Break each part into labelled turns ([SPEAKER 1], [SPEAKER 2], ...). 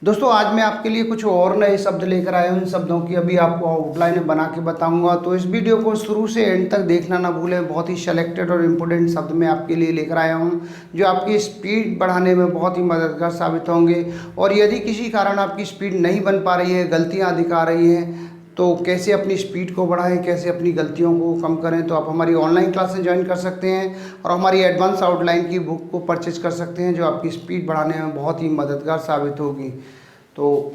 [SPEAKER 1] दोस्तों आज मैं आपके लिए कुछ और नए शब्द लेकर आया हूँ। इन शब्दों की अभी आपको आउटलाइन बना के बताऊंगा, तो इस वीडियो को शुरू से एंड तक देखना ना भूलें। बहुत ही सेलेक्टेड और इम्पोर्टेंट शब्द मैं आपके लिए लेकर आया हूँ जो आपकी स्पीड बढ़ाने में बहुत ही मददगार साबित होंगे। और यदि किसी कारण आपकी स्पीड नहीं बन पा रही है, गलतियाँ दिखा रही हैं, तो कैसे अपनी स्पीड को बढ़ाएं, कैसे अपनी गलतियों को कम करें, तो आप हमारी ऑनलाइन क्लासें ज्वाइन कर सकते हैं और हमारी एडवांस आउटलाइन की बुक को परचेज कर सकते हैं जो आपकी स्पीड बढ़ाने में बहुत ही मददगार साबित होगी। तो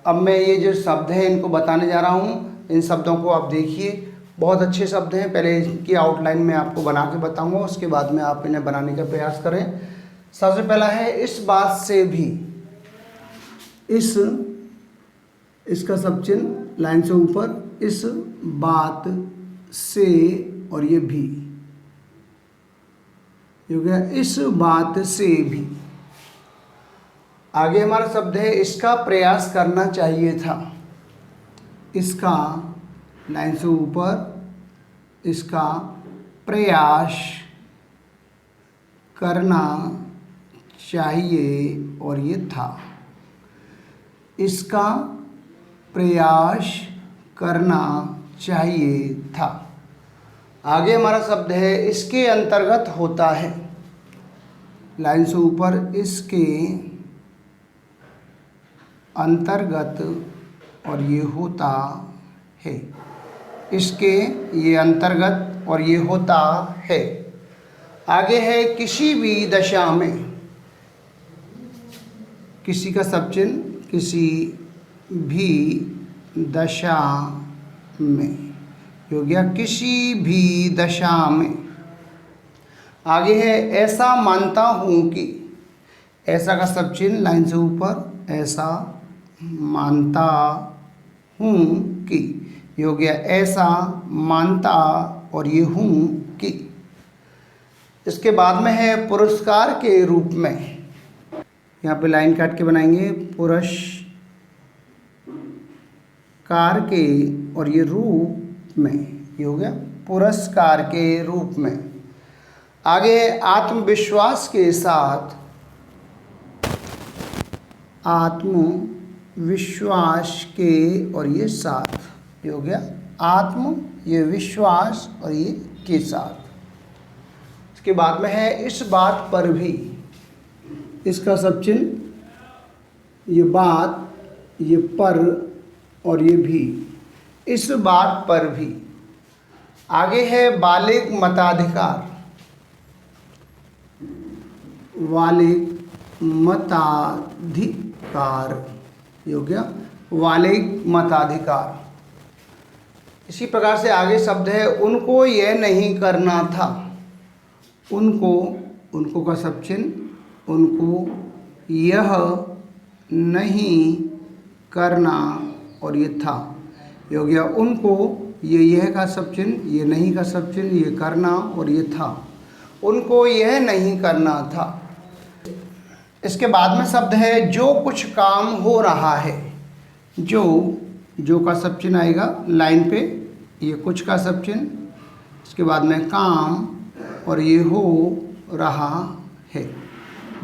[SPEAKER 1] अब मैं ये जो शब्द हैं इनको बताने जा रहा हूँ। इन शब्दों को आप देखिए, बहुत अच्छे शब्द हैं। पहले इनकी आउटलाइन मैं आपको बना के बताऊँगा, उसके बाद में आप इन्हें बनाने का प्रयास करें। सबसे पहला है इस बात से भी। इसका सब चिन्ह लाइन से ऊपर, इस बात से और ये भी हो गया, इस बात से भी। आगे हमारा शब्द है इसका प्रयास करना चाहिए था। इसका लाइन से ऊपर, इसका प्रयास करना चाहिए और ये था। इसका प्रयास करना चाहिए था। आगे हमारा शब्द है इसके अंतर्गत होता है। लाइन से ऊपर, इसके अंतर्गत और ये होता है। इसके ये अंतर्गत और ये होता है। आगे है किसी भी दशा में। किसी का सब चिन्ह, किसी भी दशा में हो गया, किसी भी दशा में। आगे है ऐसा मानता हूँ कि। ऐसा का सब चिन्ह लाइन से ऊपर, ऐसा मानता हूँ कि हो गया, ऐसा मानता और ये हूँ कि। इसके बाद में है पुरस्कार के रूप में। यहाँ पे लाइन काट के बनाएंगे, पुरस्कार के और ये रूप में, ये हो गया पुरस्कार के रूप में। आगे आत्मविश्वास के साथ। आत्मविश्वास के और ये साथ, ये हो गया आत्म, ये विश्वास और ये के साथ। इसके बाद में है इस बात पर भी। इसका सब चिन्ह, ये बात, ये पर और ये भी, इस बात पर भी। आगे है बालिग मताधिकार। बालिग मताधिकार, ये हो गया बालिग मताधिकार। इसी प्रकार से आगे शब्द है उनको यह नहीं करना था। उनको का सब चिन्ह, उनको यह नहीं करना और ये था, ये हो गया उनको, ये यह का सब चिन्ह, ये नहीं का सब चिन्ह, ये करना और ये था। उनको यह नहीं करना था। इसके बाद में शब्द है जो कुछ काम हो रहा है। जो का सब चिन्ह आएगा लाइन पे, ये कुछ का सब चिन्ह, इसके बाद में काम और ये हो रहा है।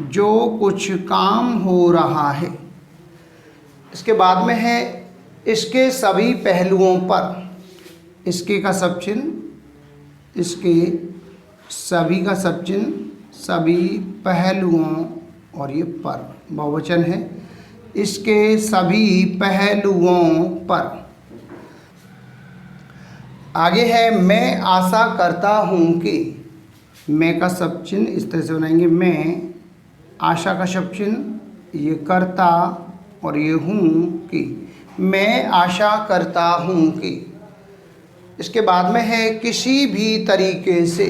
[SPEAKER 1] जो कुछ काम हो रहा है। इसके बाद में है इसके सभी पहलुओं पर। इसके का सब चिन्ह, इसके सभी का सब चिन्ह, सभी पहलुओं और ये पर, बहुवचन है। इसके सभी पहलुओं पर। आगे है मैं आशा करता हूँ कि। मैं का सब चिन्ह इस तरह से बनाएंगे, मैं, आशा का सब चिन्ह, ये करता और ये हूँ कि। मैं आशा करता हूँ कि। इसके बाद में है किसी भी तरीके से।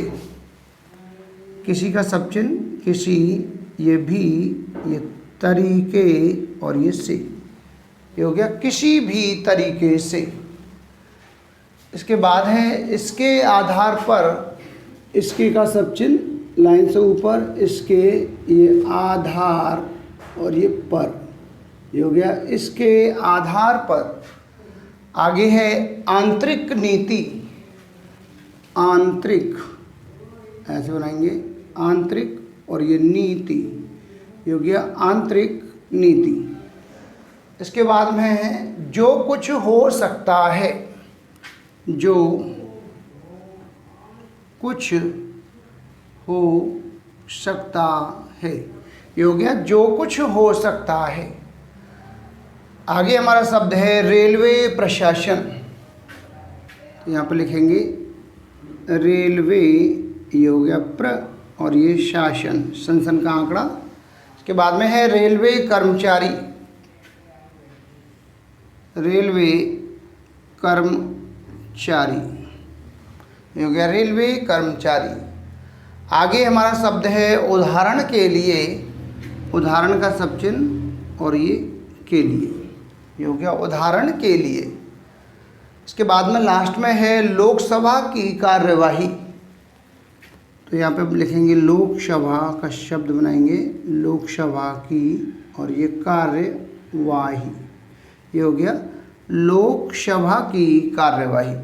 [SPEAKER 1] किसी का सब चिन्ह, किसी, ये भी, ये तरीके और ये से, ये हो गया किसी भी तरीके से। इसके बाद है इसके आधार पर। इसके का सब चिन्ह लाइन से ऊपर, इसके, ये आधार और ये पर, ये हो गया इसके आधार पर। आगे है आंतरिक नीति। आंतरिक ऐसे बनाएंगे, आंतरिक और ये नीति, ये हो गया आंतरिक नीति। इसके बाद में है जो कुछ हो सकता है, जो कुछ हो सकता है, ये हो गया जो कुछ हो सकता है। आगे हमारा शब्द है रेलवे प्रशासन, तो यहाँ पर लिखेंगे रेलवे, ये हो गया प्र और ये शासन, सन का आंकड़ा। इसके बाद में है रेलवे कर्मचारी, रेलवे कर्मचारी, ये हो गया रेलवे कर्मचारी। आगे हमारा शब्द है उदाहरण के लिए, उदाहरण का सब चिन्ह और ये के लिए, ये हो गया उदाहरण के लिए। इसके बाद में लास्ट में है लोकसभा की कार्यवाही, तो यहाँ पे लिखेंगे लोकसभा का शब्द बनाएंगे लोकसभा की और ये कार्यवाही, ये हो गया लोकसभा की कार्यवाही।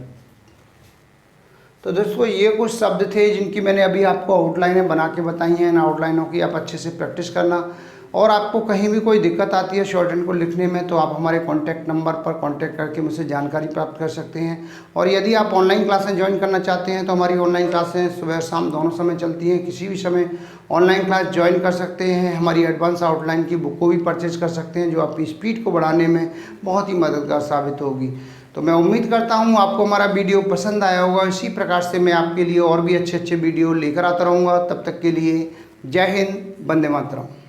[SPEAKER 1] तो दोस्तों ये कुछ शब्द थे जिनकी मैंने अभी आपको आउटलाइनें बना के बताई हैं। इन आउटलाइनों की आप अच्छे से प्रैक्टिस करना, और आपको कहीं भी कोई दिक्कत आती है शॉर्ट हैंड को लिखने में तो आप हमारे कॉन्टैक्ट नंबर पर कॉन्टैक्ट करके मुझसे जानकारी प्राप्त कर सकते हैं। और यदि आप ऑनलाइन क्लासें ज्वाइन करना चाहते हैं तो हमारी ऑनलाइन क्लासें सुबह शाम दोनों समय चलती हैं, किसी भी समय ऑनलाइन क्लास ज्वाइन कर सकते हैं। हमारी एडवांस आउटलाइन की बुक को भी परचेज कर सकते हैं, जो आपकी स्पीड को बढ़ाने में बहुत ही मददगार साबित होगी। तो मैं उम्मीद करता हूँ आपको हमारा वीडियो पसंद आया होगा। इसी प्रकार से मैं आपके लिए और भी अच्छे अच्छे वीडियो लेकर आता रहूँगा। तब तक के लिए जय हिंद, वंदे मातरम।